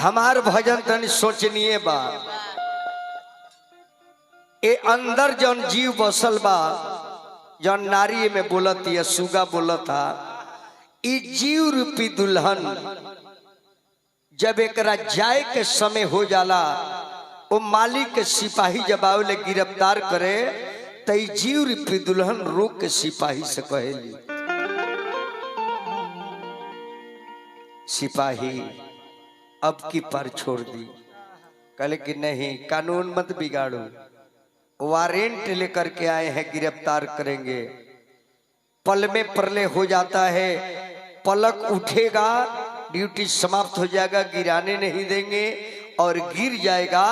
हमार भजन तनी सोचनीय बा। ए अंदर जौन जीव बसल बा, जौन नारी में बोलत या सुगा बोलता, ई जीव रूपी दुल्हन जब एकरा जाए के समय हो जाला, वो मालिक के सिपाही जब आवले गिरफ्तार करे तो जीव रूपी दुल्हन रोक के सिपाही से कहेली, सिपाही अब की पर छोड़ दी। कहले कि नहीं, कानून मत बिगाड़ो, वारंट लेकर के आए हैं, गिरफ्तार करेंगे। पल में प्रलय हो जाता है, पलक उठेगा, ड्यूटी समाप्त हो जाएगा, गिराने नहीं देंगे, और गिर जाएगा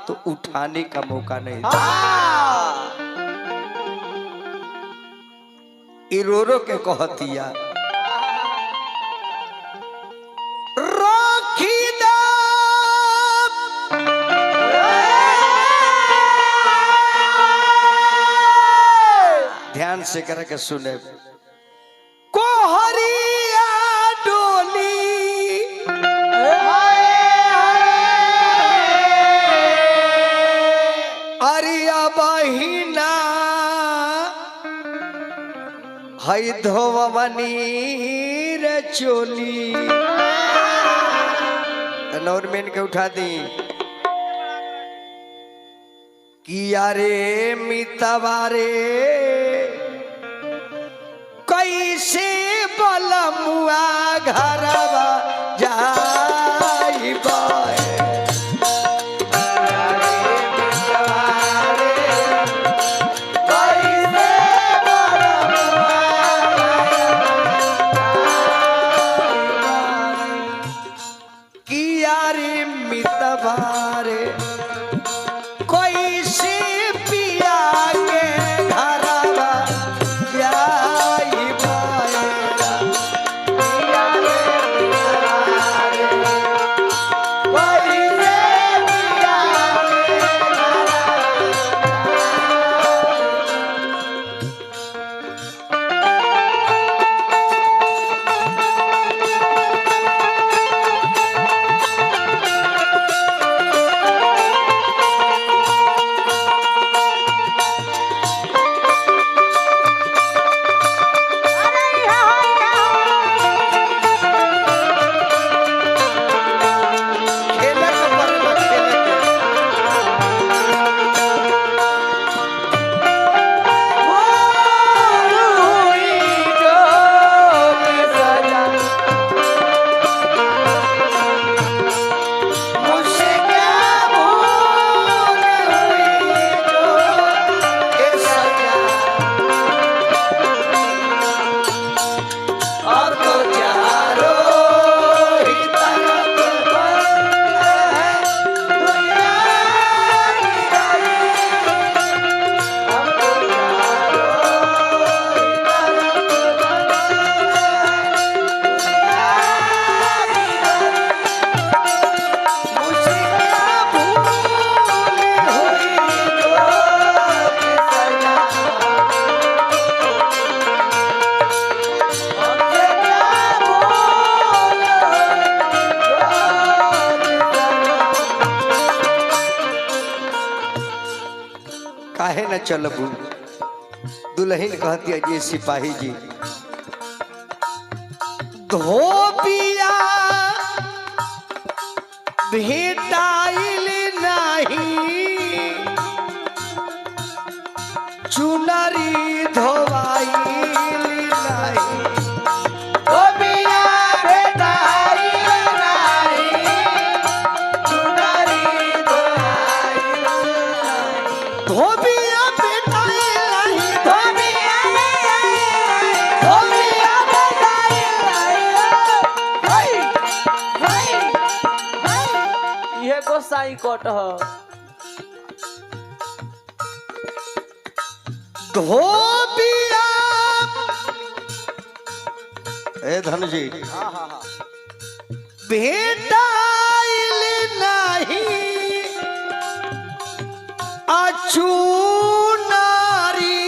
तो उठाने का मौका नहीं देंगे। रो के कहतिया, ध्यान से करके सुने, कोहरिया डोली अरिया बहिना हई धोवनी रे चोली। नौरमेन के उठा दी किया रे मितवारे कैसे बलमुआ घरवा जाइबा। किया रे मितवारे कैसे पिया के घरवा जाइबा। काहे न चलबू, दुल्हन कहती है जी सिपाही जी, धोबिया भेटाइल नहीं, चुनरी धोवाइल नहीं। धोबिया भेटाइल नहीं, चुनरी धोवाइल नहीं। धोबिया गोसाई कोट हो धोबिया। ए धन जी, भेटाइल नहीं अचू नारी,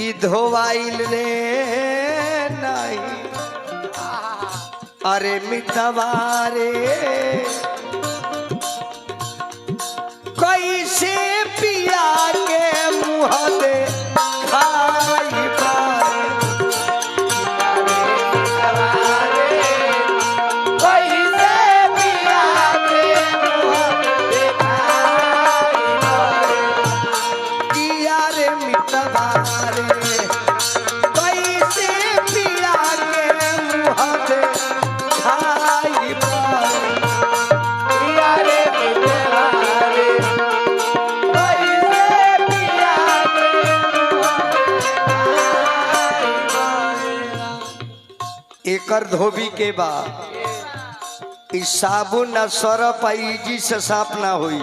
ई धोवाइल रे नहीं। अरे मितवारे कैसे पिया के मुँह दे खाई बारे किया रे मितवारे कैसे पिया के मुँह दे खाई बारे एकर धोबी के बा इ साबुन न सरफ जी से साफ ना होई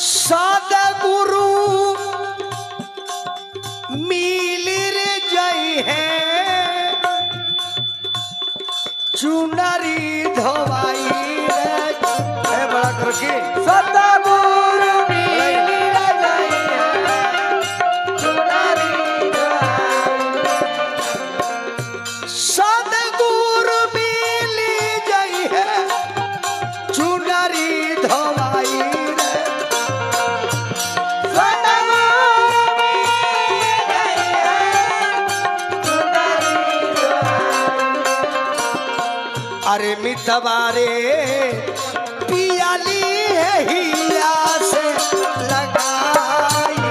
सदगुरु मिल रे जई है चुनरी धोवाई रे बड़ा करके सदगुरु मिल रे जई है चुनरी सदगुरु मिल जई है चुनरी धोवाई रे अरे मितवारे पियाली है हिया से लगाई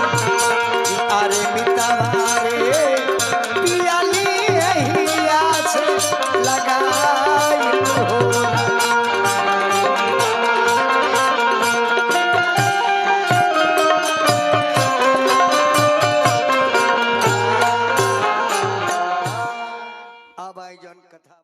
अरे मितवारे पियाली है हिया से लगाई अब आई जन कथा।